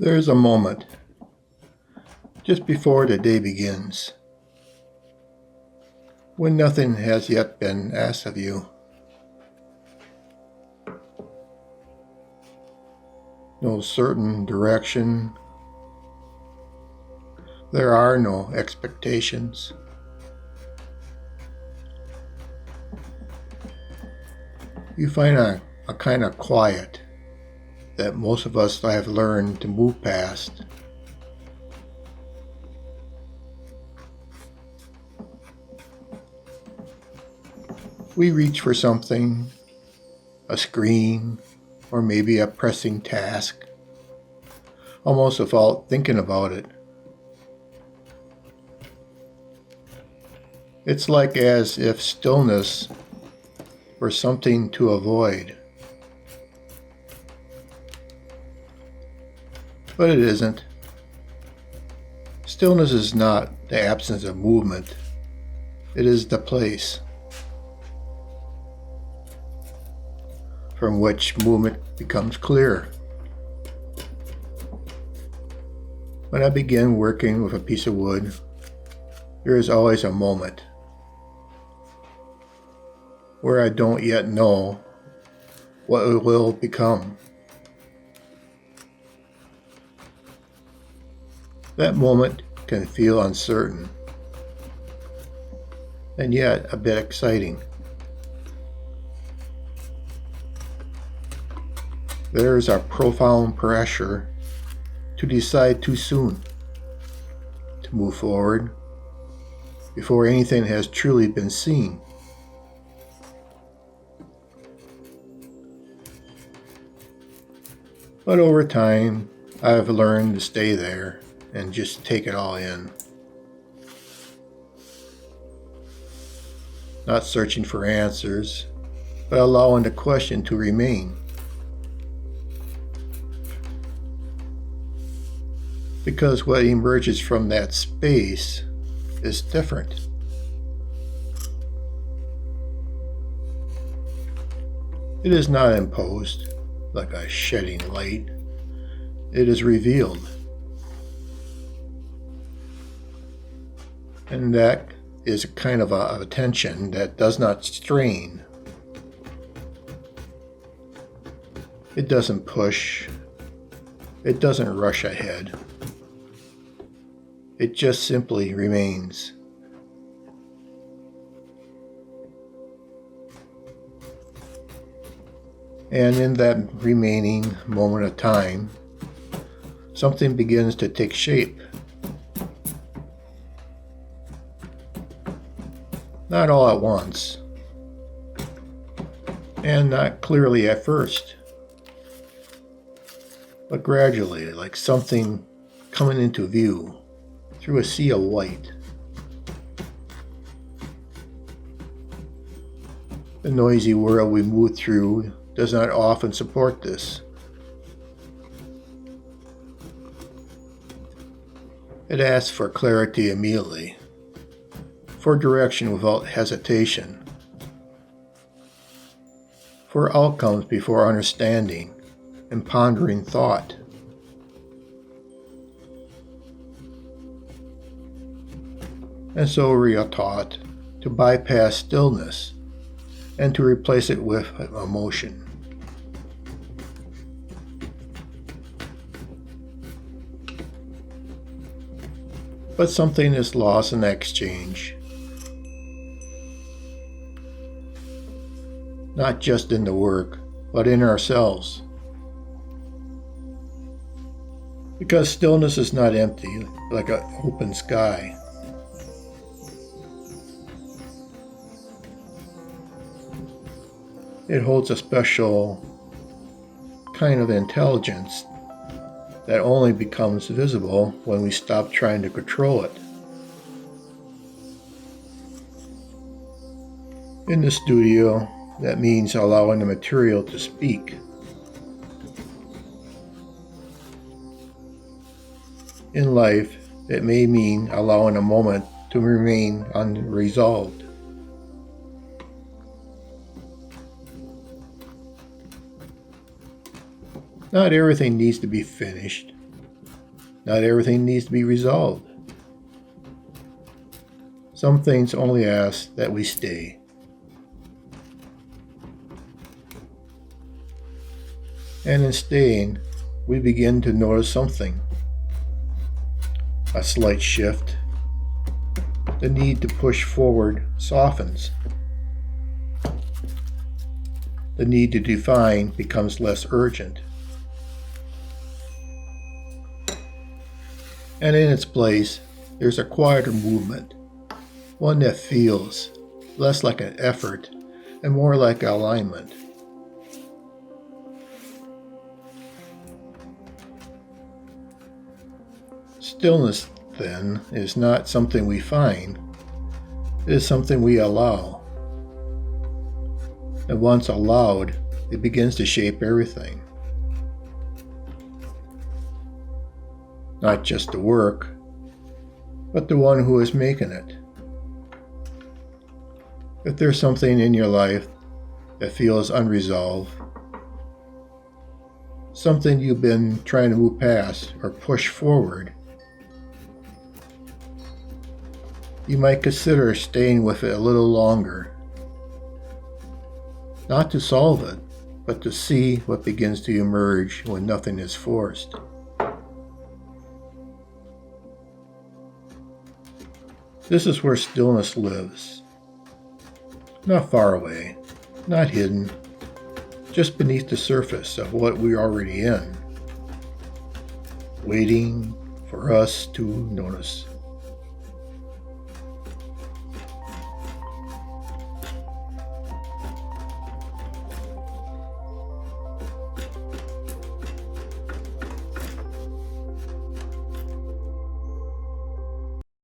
There's a moment, just before the day begins, when nothing has yet been asked of you. No certain direction. There are no expectations. You find a kind of quiet that most of us have learned to move past. We reach for something, a screen, or maybe a pressing task, almost without thinking about it. It's like as if stillness were something to avoid. But it isn't. Stillness is not the absence of movement. It is the place from which movement becomes clear. When I begin working with a piece of wood, there is always a moment where I don't yet know what it will become. That moment can feel uncertain, and yet a bit exciting. There is a profound pressure to decide too soon, to move forward before anything has truly been seen. But over time, I have learned to stay there and just take it all in. Not searching for answers, but allowing the question to remain. Because what emerges from that space is different. It is not imposed like a shedding light. It is revealed. And that is a kind of a tension that does not strain. It doesn't push. It doesn't rush ahead. It just simply remains. And in that remaining moment of time, something begins to take shape. Not all at once, and not clearly at first, but gradually, like something coming into view through a sea of white. The noisy world we move through does not often support this. It asks for clarity immediately, for direction without hesitation, for outcomes before understanding and pondering thought. And so we are taught to bypass stillness and to replace it with emotion. But something is lost in the exchange. Not just in the work, but in ourselves. Because stillness is not empty like an open sky. It holds a special kind of intelligence that only becomes visible when we stop trying to control it. In the studio, that means allowing the material to speak. In life, it may mean allowing a moment to remain unresolved. Not everything needs to be finished. Not everything needs to be resolved. Some things only ask that we stay. And in staying, we begin to notice something. A slight shift. The need to push forward softens. The need to define becomes less urgent. And in its place, there's a quieter movement, one that feels less like an effort and more like alignment. Stillness, then, is not something we find, it is something we allow. And once allowed, it begins to shape everything. Not just the work, but the one who is making it. If there's something in your life that feels unresolved, something you've been trying to move past or push forward, you might consider staying with it a little longer. Not to solve it, but to see what begins to emerge when nothing is forced. This is where stillness lives. Not far away, not hidden, just beneath the surface of what we're already in, waiting for us to notice.